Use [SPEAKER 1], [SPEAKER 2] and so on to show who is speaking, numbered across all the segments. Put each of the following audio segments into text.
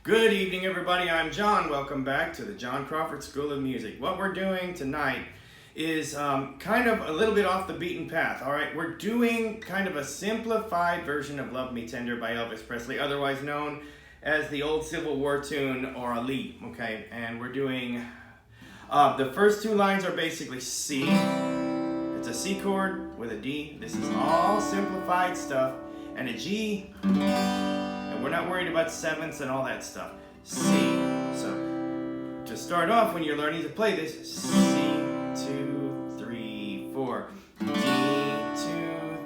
[SPEAKER 1] Good evening, everybody. I'm John. Welcome back to the John Crawford School of Music. What we're doing tonight is kind of a little bit off the beaten path. All right, we're doing kind of a simplified version of Love Me Tender by Elvis Presley, otherwise known as the old Civil War tune or Ali. Okay, and we're doing the first two lines are basically C. It's a C chord with a D. This is all simplified stuff, and a G. And we're not worried about sevenths and all that stuff. C. So to start off, when you're learning to play this, C, 2, 3, 4, D, 2,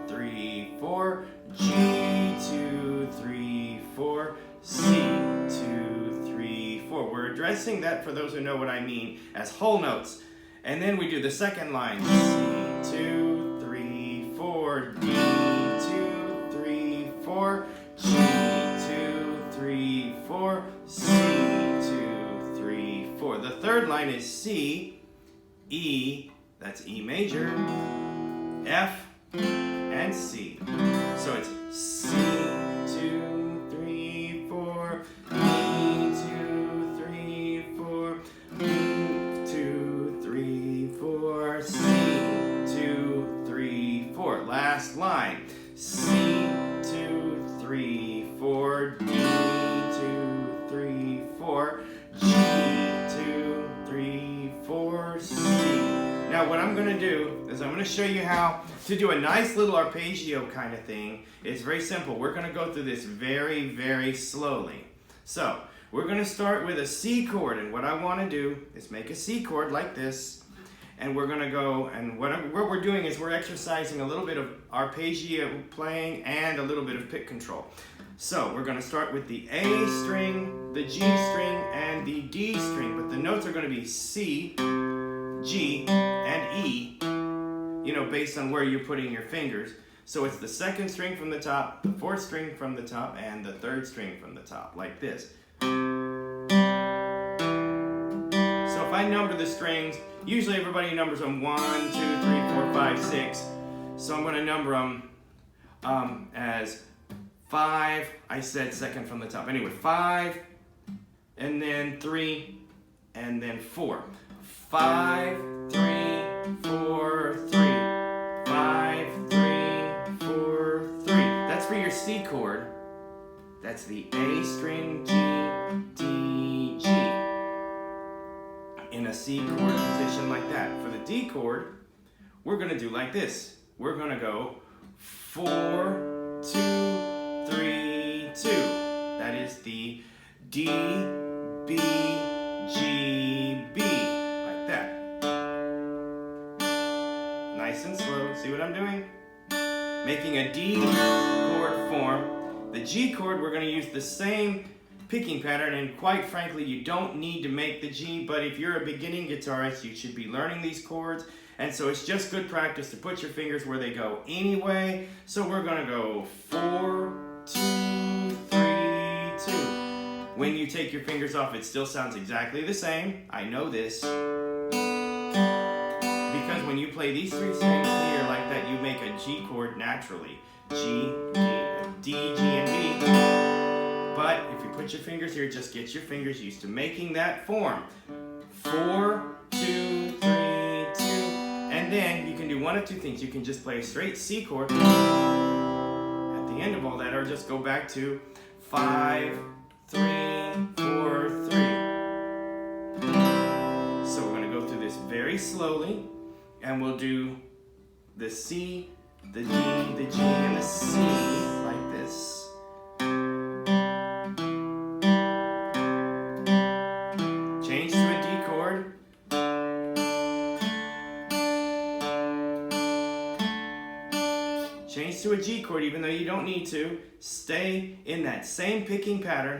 [SPEAKER 1] 3, 4, G, 2, 3, 4, C, 2, 3, 4. We're addressing that, for those who know what I mean, as whole notes. And then we do the second line, C, 2, 3, 4, D, 2, 3, 4, G, 2, 3, 4, C, 2, 3, 4. The third line is C, E, that's E major, F, and C. So it's C, 2, 3, 4, E, 2, 3, 4, B, 2, 3, 4, C, 2, 3, 4. Last line, C, 2, 3, 4, D, 2, 3, 4, G, 2, 3, 4, C. Now what I'm going to do is I'm going to show you how to do a nice little arpeggio kind of thing. It's very simple. We're going to go through this very, very slowly. So we're going to start with a C chord, and what I want to do is make a C chord like this, and we're going to go, and what we're doing is we're exercising a little bit of arpeggio playing and a little bit of pick control. So we're going to start with the A string, the G string, and the D string, but the notes are going to be C, G, and E, based on where you're putting your fingers. So it's the second string from the top, the fourth string from the top, and the third string from the top, like this. So if I number the strings, usually everybody numbers them 1, 2, 3, 4, 5, 6. So I'm going to number them as 5. I said second from the top. Anyway, 5, and then 3, and then 4. 5, 3, 4, 3. 5, 3, 4, 3. That's for your C chord. That's the A string, G, D, G. In a C chord position like that. For the D chord, we're going to do like this. We're going to go 4, 2, 3, 2. That is the D, B, G, B. Like that. Nice and slow. See what I'm doing? Making a D chord form. The G chord, we're going to use the same picking pattern, and quite frankly, you don't need to make the G, but if you're a beginning guitarist, you should be learning these chords, and so it's just good practice to put your fingers where they go anyway. So we're going to go 4, 2, 3, 2. When you take your fingers off, it still sounds exactly the same. I know this. Because when you play these three strings here like that, you make a G chord naturally. G, D, G, and B. But if you put your fingers here, just get your fingers used to making that form. 4, 2, 3, 2. And then you can do one of two things. You can just play a straight C chord at the end of all that, or just go back to 5, 3, 4, 3. So we're going to go through this very slowly, and we'll do the C, the D, the G, and the C like this. Change to a D chord. Change to a G chord even though you don't need to. Stay in that same picking pattern.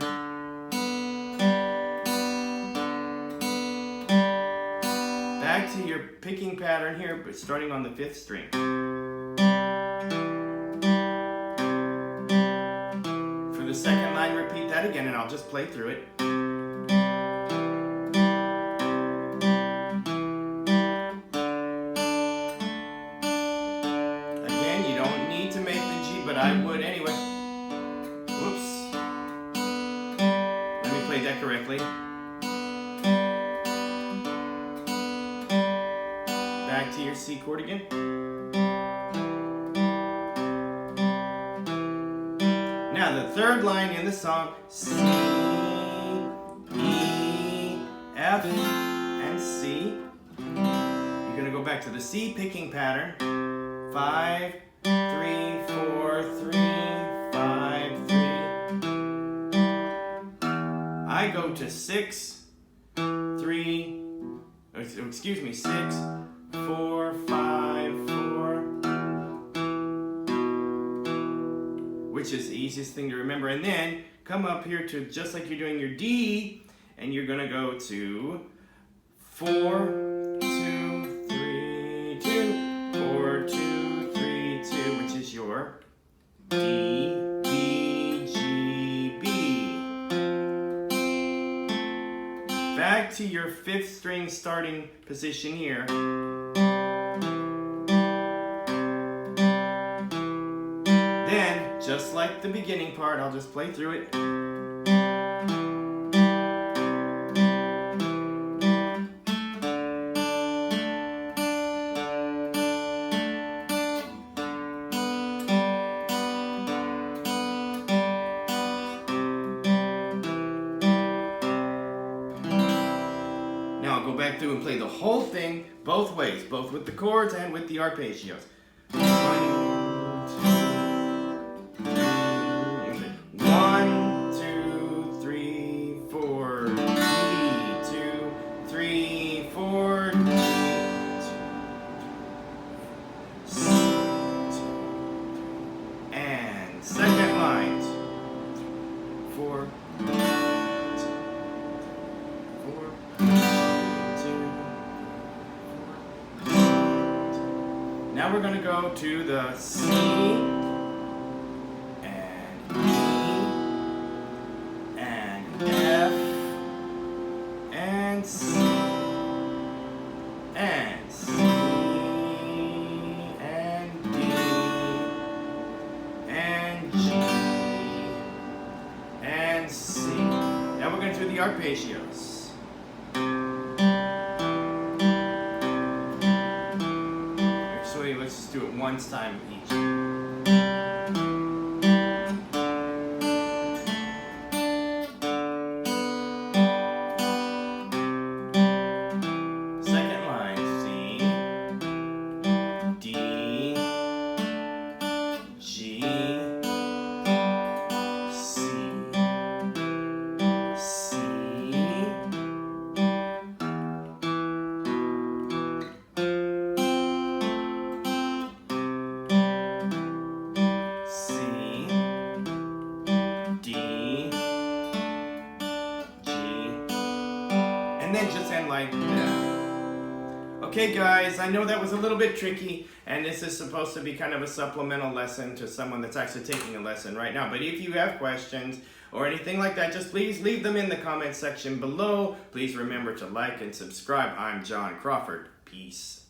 [SPEAKER 1] Back to your picking pattern here, but starting on the 5th string. For the second line, repeat that again, and I'll just play through it. Again, you don't need to make the G, but I would anyway. Whoops. Let me play played that correctly. Back to your C chord again. Now the third line in the song, C, E, F, and C. You're going to go back to the C picking pattern. 5, 3, 4, 3, 5, 3. I go to 6, 3, excuse me, 6, 4, 5, 4, which is the easiest thing to remember. And then come up here to just like you're doing your D, and you're going to go to 4, 2, 3, 2, 4, 2, 3, 2, which is your D, B, G, B. Back to your 5th string starting position here. Then, just like the beginning part, I'll just play through it. Now I'll go back through and play the whole thing both ways, both with the chords and with the arpeggios. 1, 2, 3, 4, D, 2, 3, 4, D, 2, C, 2, and second line, 4, 2, 4, 2, 4. Now we're going to go to the C and E and F and C and C and D and G and C. Now we're going to do the arpeggios. Actually, let's just do it one time each. Second line, C, D, G, C, C, D, G, and then just end like that. Okay guys, I know that was a little bit tricky, and this is supposed to be kind of a supplemental lesson to someone that's actually taking a lesson right now. But if you have questions or anything like that, just please leave them in the comment section below. Please remember to like and subscribe. I'm John Crawford. Peace.